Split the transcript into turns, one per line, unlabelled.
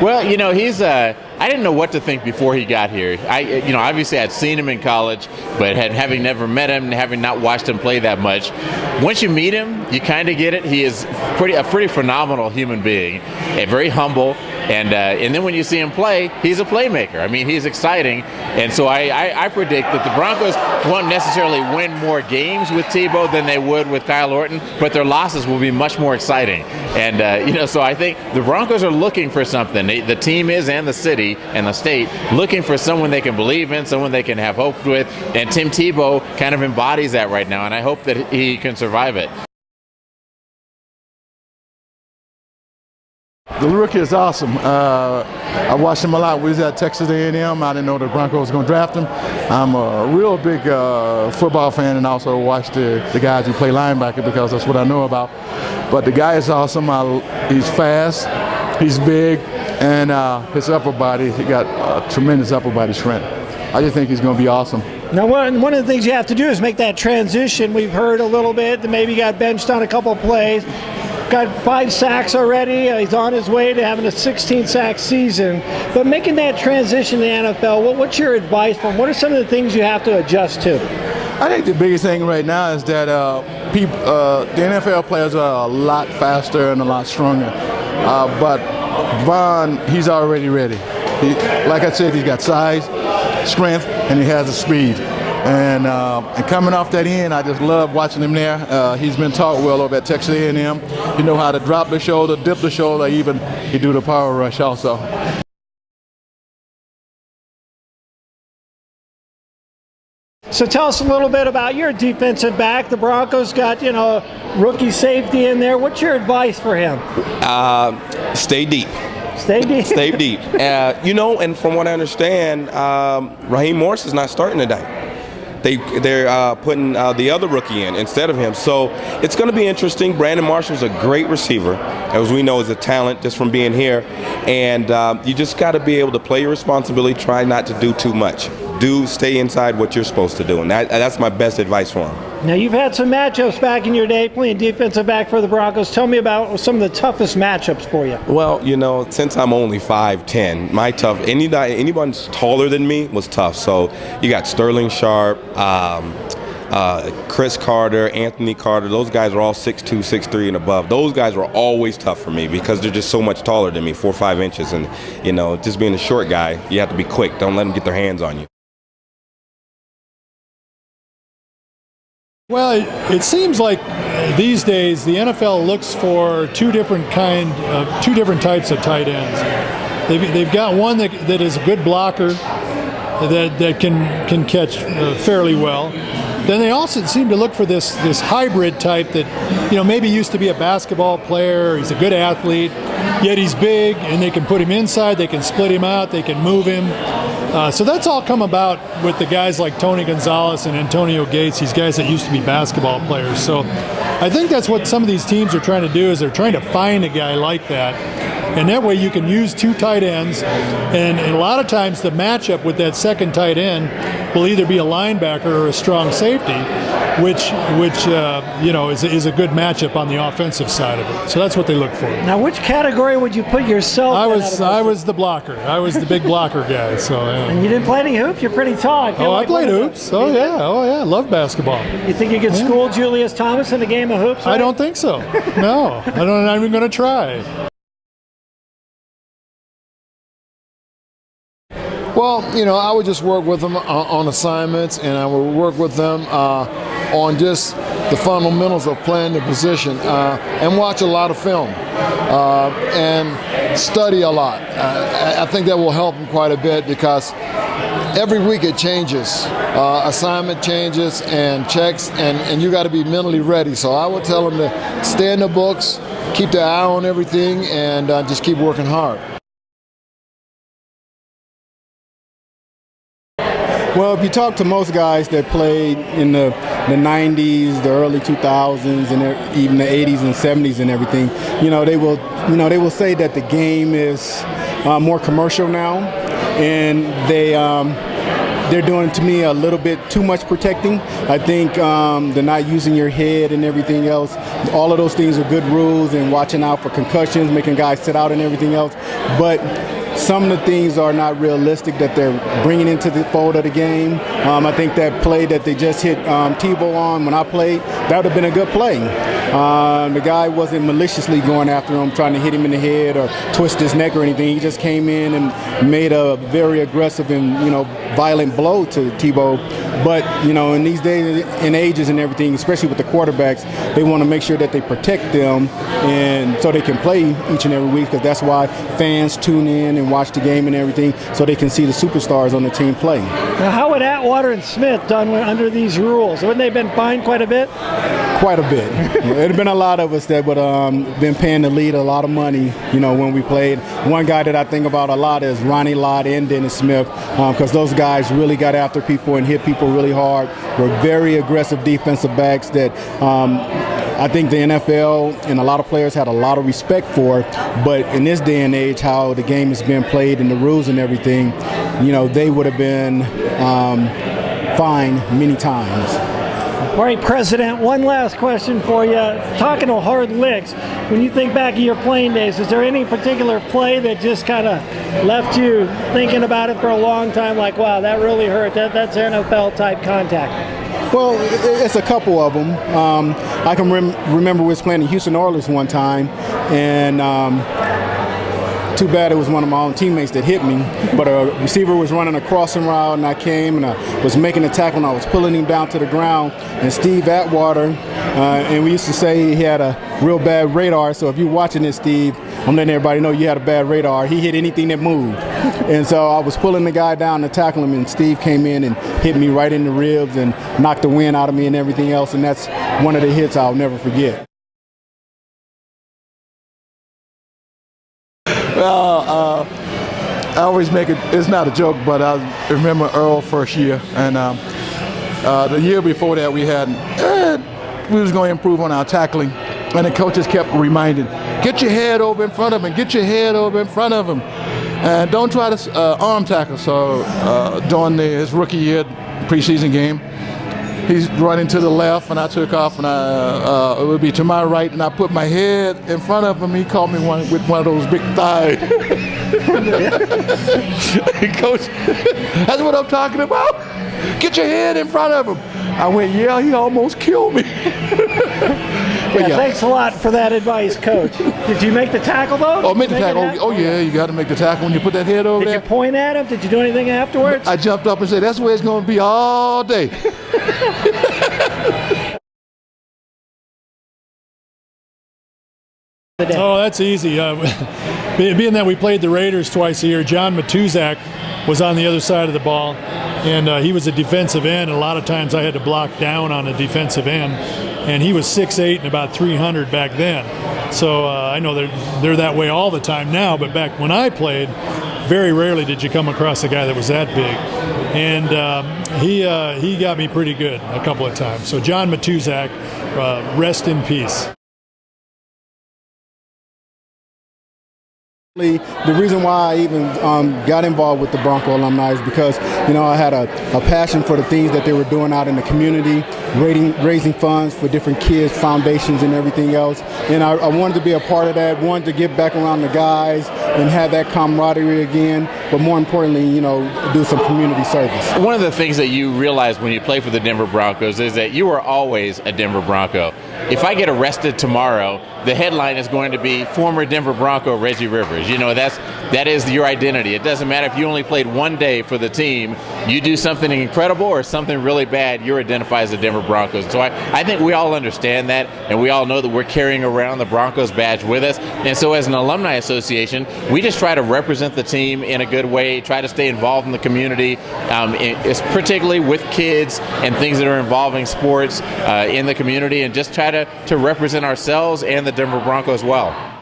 Well, I didn't know what to think before he got here. Obviously I'd seen him in college, but having never met him, having not watched him play that much, once you meet him, you kind of get it. He is a pretty phenomenal human being, and very humble. And then when you see him play, he's a playmaker. I mean, he's exciting. And so I predict that the Broncos won't necessarily win more games with Tebow than they would with Kyle Orton, but their losses will be much more exciting. And, so I think the Broncos are looking for something. The team is, and the city and the state, looking for someone they can believe in, someone they can have hope with. And Tim Tebow kind of embodies that right now, and I hope that he can survive it.
The rookie is awesome. I watched him a lot. We was at Texas A&M. I didn't know the Broncos was going to draft him. I'm a real big football fan, and also watch the guys who play linebacker because that's what I know about. But the guy is awesome. He's fast, he's big, and his upper body, he got tremendous upper body strength. I just think he's going to be awesome.
Now, one of the things you have to do is make that transition. We've heard a little bit that maybe he got benched on a couple of plays. Got 5 sacks already. He's on his way to having a 16-sack season. But making that transition to the NFL, what's your advice for him? What are some of the things you have to adjust to?
I think the biggest thing right now is that the NFL players are a lot faster and a lot stronger. But Von, he's already ready. Like I said, he's got size, strength, and he has the speed. And coming off that end, I just love watching him there. He's been taught well over at Texas A&M. You know how to drop the shoulder, dip the shoulder, even he do the power rush also.
So tell us a little bit about your defensive back. The Broncos got, rookie safety in there. What's your advice for him?
Stay deep.
Stay deep.
Stay deep. And from what I understand, Rahim Morris is not starting today. They're putting the other rookie in instead of him. So it's going to be interesting. Brandon Marshall's a great receiver, as we know is a talent just from being here. And you just got to be able to play your responsibility, try not to do too much. Stay inside what you're supposed to do. And that's my best advice for him.
Now, you've had some matchups back in your day playing defensive back for the Broncos. Tell me about some of the toughest matchups for you.
Well, since I'm only 5'10", anyone taller than me was tough. So you got Sterling Sharpe, Chris Carter, Anthony Carter. Those guys are all 6'2", 6'3", and above. Those guys were always tough for me because they're just so much taller than me, 4 or 5 inches. And, just being a short guy, you have to be quick. Don't let them get their hands on you.
Well, it seems like these days the NFL looks for two different types of tight ends. They've got one that is a good blocker that can catch fairly well. Then they also seem to look for this hybrid type that maybe used to be a basketball player. He's a good athlete, yet he's big, and they can put him inside. They can split him out. They can move him. So that's all come about with the guys like Tony Gonzalez and Antonio Gates, these guys that used to be basketball players. So I think that's what some of these teams are trying to do, is they're trying to find a guy like that. And that way you can use 2 tight ends, and a lot of times the matchup with that second tight end will either be a linebacker or a strong safety, which is a good matchup on the offensive side of it. So that's what they look for.
Now, which category would you put yourself in?
I was the blocker. I was the big blocker guy. So. Yeah.
And you didn't play any hoops? You're pretty tall.
I played hoops. Oh yeah. Love basketball.
You think you could school Julius Thomas in a game of hoops? Right?
I don't think so. No, I'm not even going to try.
Well, I would just work with them on assignments, and I would work with them on just the fundamentals of playing the position, and watch a lot of film and study a lot. I think that will help them quite a bit because every week it changes. Assignment changes and checks, and you got to be mentally ready. So I would tell them to stay in the books, keep their eye on everything, and just keep working hard.
Well, if you talk to most guys that played in the 90s, the early 2000s, and even the 80s and 70s and everything, they will say that the game is more commercial now, and they're doing, to me, a little bit too much protecting. I think they're not using your head and everything else. All of those things are good rules, and watching out for concussions, making guys sit out and everything else. But some of the things are not realistic that they're bringing into the fold of the game. I think that play that they just hit Tebow on when I played, that would have been a good play. The guy wasn't maliciously going after him, trying to hit him in the head or twist his neck or anything. He just came in and made a very aggressive and, violent blow to Tebow. But, in these days and ages and everything, especially with the quarterbacks, they want to make sure that they protect them and so they can play each and every week, because that's why fans tune in and watch the game and everything, so they can see the superstars on the team play.
Now, how would Atwater and Smith done under these rules? Wouldn't they have been fined quite a bit?
Quite a bit. There have been a lot of us that would been paying the lead a lot of money, when we played. One guy that I think about a lot is Ronnie Lott and Dennis Smith, because those guys really got after people and hit people really hard. Were very aggressive defensive backs that I think the NFL and a lot of players had a lot of respect for. But in this day and age, how the game has been played and the rules and everything, they would have been fined many times.
All right, President, one last question for you. Talking of hard licks, when you think back of your playing days, is there any particular play that just kind of left you thinking about it for a long time, like, wow, that really hurt, that's NFL-type contact?
Well, it's a couple of them. I can remember we was playing the Houston Oilers one time, and too bad it was one of my own teammates that hit me, but a receiver was running a crossing route, and I came and I was making a tackle, and I was pulling him down to the ground, and Steve Atwater, and we used to say he had a real bad radar, so if you're watching this, Steve, I'm letting everybody know you had a bad radar. He hit anything that moved. And so I was pulling the guy down to tackle him, and Steve came in and hit me right in the ribs and knocked the wind out of me and everything else, and that's one of the hits I'll never forget.
Well, I always make it's not a joke, but I remember Earl first year, and the year before that we was going to improve on our tackling, and the coaches kept reminding, get your head over in front of him, get your head over in front of him, and don't try to arm tackle. So during his rookie year preseason game, he's running to the left, and I took off, and it would be to my right, and I put my head in front of him. He caught me with one of those big thighs. Coach, that's what I'm talking about. Get your head in front of him. I went, yeah, he almost killed me.
Yeah, thanks a lot for that advice, Coach. Did you make the tackle, though?
Oh, make the tackle. Oh, yeah, you got to make the tackle when you put that head over there.
Did you point at him? Did you do anything afterwards?
I jumped up and said, that's where it's going to be all day.
Oh, that's easy. Being that we played the Raiders twice a year, John Matusak was on the other side of the ball, and he was a defensive end. A lot of times I had to block down on a defensive end, and he was 6'8" and about 300 back then. So I know they're that way all the time now, but back when I played, very rarely did you come across a guy that was that big. And he got me pretty good a couple of times. So John Matusak, rest in peace.
The reason why I even got involved with the Bronco alumni is because, I had a passion for the things that they were doing out in the community, raising funds for different kids, foundations, and everything else. And I wanted to be a part of that, wanted to get back around the guys and have that camaraderie again, but more importantly, do some community service.
One of the things that you realize when you play for the Denver Broncos is that you are always a Denver Bronco. If I get arrested tomorrow, the headline is going to be former Denver Bronco Reggie Rivers. That is your identity. It doesn't matter if you only played one day for the team. You do something incredible or something really bad, you're identified as the Denver Broncos. So I think we all understand that, and we all know that we're carrying around the Broncos badge with us. And so as an alumni association, we just try to represent the team in a good way, try to stay involved in the community, it's particularly with kids and things that are involving sports in the community, and just try to represent ourselves and the Denver Broncos well.